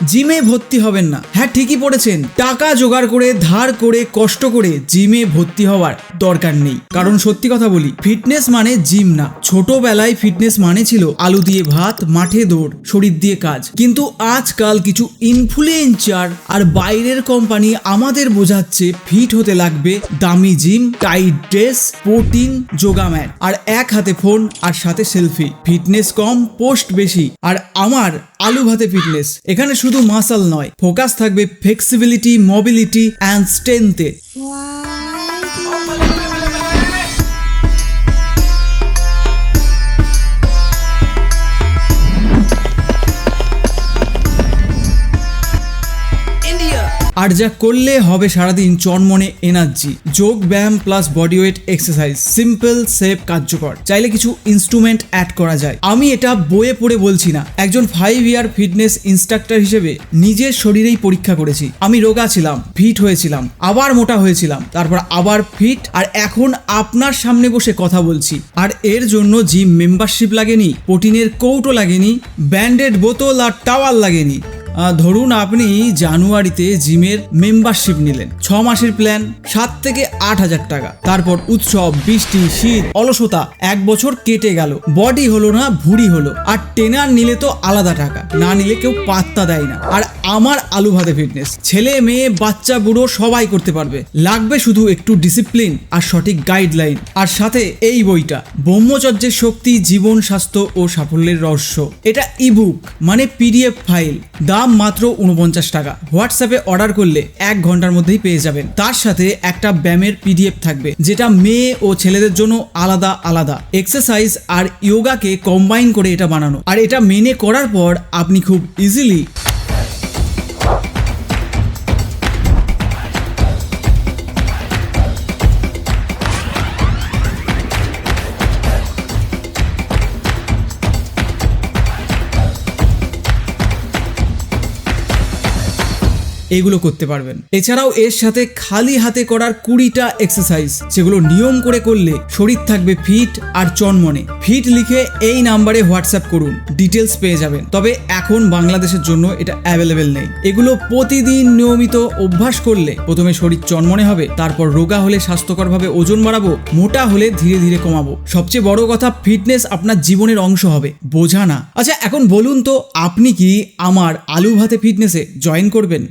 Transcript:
জিমে ভর্তি হবেন না। হ্যাঁ, ঠিকই পড়েছেন, টাকা জোগাড় করে ধার করে কষ্ট করে জিমে ভর্তি হওয়ার দরকার নেই। কারণ সত্যি কথা বলি, ফিটনেস মানে জিম না। ছোটবেলায় ফিটনেস মানে ছিল আলু দিয়ে ভাত, মাঠে দৌড়, শরীর দিয়ে কাজ। কিন্তু আজকাল কিছু ইনফ্লুয়েন্সার আর বাইরের কোম্পানি আমাদের বোঝাচ্ছে ফিট হতে লাগবে দামি gym, tight dress, protein, yoga mat আর এক হাতে ফোন আর সাথে সেলফি। ফিটনেস কম, পোস্ট বেশি। আর আমার আলু ভাতে ফিটনেস, এখানে শুধু মাসল নয়, ফোকাস থাকবে ফ্লেক্সিবিলিটি, মোবিলিটি অ্যান্ড স্ট্রেংথে। আর যা করলে হবে সারাদিন চনমনে এনার্জি। যোগ ব্যায়াম plus body weight exercise, simple, safe, কার্যকর। চাইলে কিছু ইনস্ট্রুমেন্ট অ্যাড করা যায়। আমি এটা বইয়ে পড়ে বলছি না, একজন 5 ইয়ার ফিটনেস ইনস্ট্রাক্টর হিসেবে নিজের শরীরেই পরীক্ষা করেছি। আমি রোগা ছিলাম, ফিট হয়েছিলাম, আবার মোটা হয়েছিলাম, তারপর আবার ফিট, আর এখন আপনার সামনে বসে কথা বলছি। আর এর জন্য জিম মেম্বারশিপ লাগেনি, প্রোটিনের কৌটো লাগেনি, ব্যান্ডেড বোতল আর টাওয়াল লাগেনি। ধরুন আপনি জানুয়ারিতে জিমের মেম্বারশিপ নিলেন, 6 মাসের প্ল্যান, 7 থেকে 8,000 টাকা। তারপর উৎসব, বৃষ্টি, শীত, অলসতা, 1 বছর কেটে গেল, বডি হলো না, ভুঁড়ি হলো। আর ট্রেনার নিলে তো আলাদা টাকা, না নিলে কেউ পাত্তা দেয় না। আর আমার আলু ভাতে ফিটনেস ছেলে মেয়ে বাচ্চা বুড়ো সবাই করতে পারবে। লাগবে শুধু একটু ডিসিপ্লিন আর সঠিক গাইডলাইন, আর সাথে এই বইটা, ব্রহ্মচর্যের শক্তি, জীবন, স্বাস্থ্য ও সাফল্যের রহস্য। এটা ইবুক মানে পিডিএফ ফাইল, দাম মাত্র 49 টাকা। হোয়াটসঅ্যাপে অর্ডার করলে 1 ঘন্টার মধ্যেই পেয়ে যাবেন। তার সাথে একটা ব্যায়ামের পিডিএফ থাকবে, যেটা মেয়ে ও ছেলেদের জন্য আলাদা আলাদা। এক্সারসাইজ আর ইয়োগাকে কম্বাইন করে এটা বানানো। আর এটা মেনে করার পর আপনি খুব ইজিলি এগুলো করতে পারবেন। এছাড়াও এর সাথে খালি হাতে করার 20টা এক্সারসাইজ, যেগুলো নিয়ম করে করলে শরীর থাকবে ফিট আর চনমনে। ফিট লিখে এই নাম্বারে হোয়াটসঅ্যাপ করুন, ডিটেলস পেয়ে যাবেন। তবে এখন বাংলাদেশের জন্য এটা অ্যাভেলেবেল নেই। এগুলো প্রতিদিন নিয়মিত অভ্যাস করলে প্রথমে শরীর চনমনে হবে, তারপর রোগা হলে স্বাস্থ্যকরভাবে ওজন বাড়াবো, মোটা হলে ধীরে ধীরে কমাবো। সবচেয়ে বড় কথা, ফিটনেস আপনার জীবনের অংশ হবে, বোঝা না। আচ্ছা, এখন বলুন তো, আপনি কি আমার আলু ভাতে ফিটনেসে জয়েন করবেন?